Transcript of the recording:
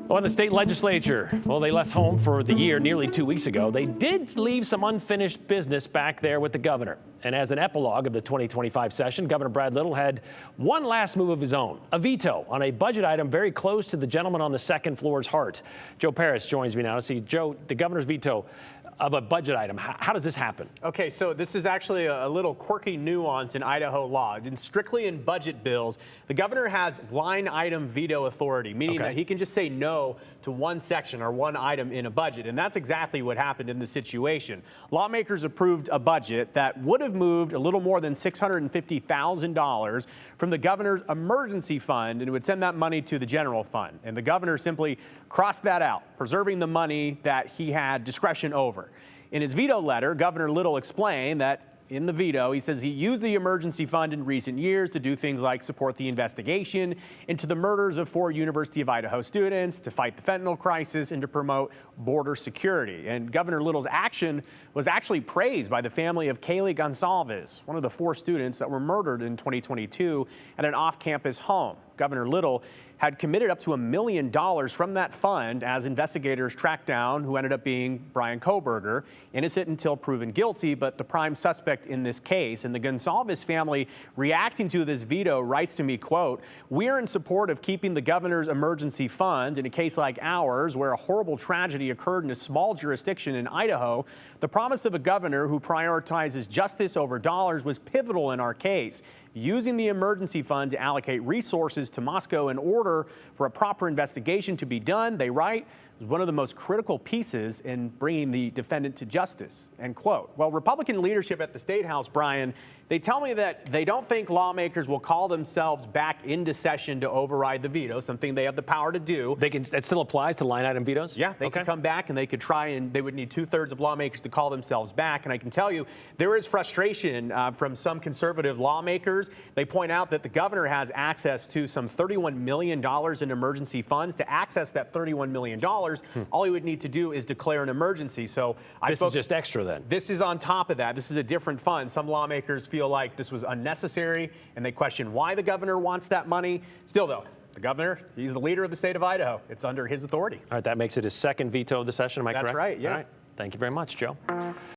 Well, the state legislature, they left home for the year nearly 2 weeks ago. They did leave some unfinished business back there with the governor. And as an epilogue of the 2025 session, Governor Brad Little had one last move of his own, a veto on a budget item very close to the gentleman on the second floor's heart. Joe Paris joins me now to see, Joe, the governor's veto of a budget item. How does this happen? Okay, so this is actually a little quirky nuance in Idaho law. And strictly in budget bills, the governor has line item veto authority, meaning that he can just say no to one section or one item in a budget. And that's exactly what happened in this situation. Lawmakers approved a budget that would have moved a little more than $650,000 from the governor's emergency fund, and it would send that money to the general fund. And the governor simply crossed that out, preserving the money that he had discretion over. In his veto letter, Governor Little explained that in the veto, he says he used the emergency fund in recent years to do things like support the investigation into the murders of 4 University of Idaho students, to fight the fentanyl crisis, and to promote border security. And Governor Little's action was actually praised by the family of Kaylee Gonsalves, one of the 4 students that were murdered in 2022 at an off-campus home. Governor Little had committed up to $1 million from that fund as investigators tracked down who ended up being Brian Kohberger, innocent until proven guilty, but the prime suspect in this case. And the Gonsalves family, reacting to this veto, writes to me, quote, "We're in support of keeping the governor's emergency fund. In a case like ours, where a horrible tragedy occurred in a small jurisdiction in Idaho, the promise of a governor who prioritizes justice over dollars was pivotal in our case. Using the emergency fund to allocate resources to Moscow in order for a proper investigation to be done," they write, "was one of the most critical pieces in bringing the defendant to justice," end quote. Well, Republican leadership at the State House, Brian, they tell me that they don't think lawmakers will call themselves back into session to override the veto, something they have the power to do. It still applies to line item vetoes? Yeah, they could come back and they could try, and they would need 2/3 of lawmakers to call themselves back. And I can tell you, there is frustration from some conservative lawmakers. They point out that the governor has access to some $31 million in emergency funds. To access that $31 million, all he would need to do is declare an emergency. So this is just extra then? This is on top of that. This is a different fund. Some lawmakers feel like this was unnecessary, and they question why the governor wants that money. Still, though, the governor, he's the leader of the state of Idaho. It's under his authority. All right, that makes it his second veto of the session, am I correct? That's right, yeah. All right. Thank you very much, Joe.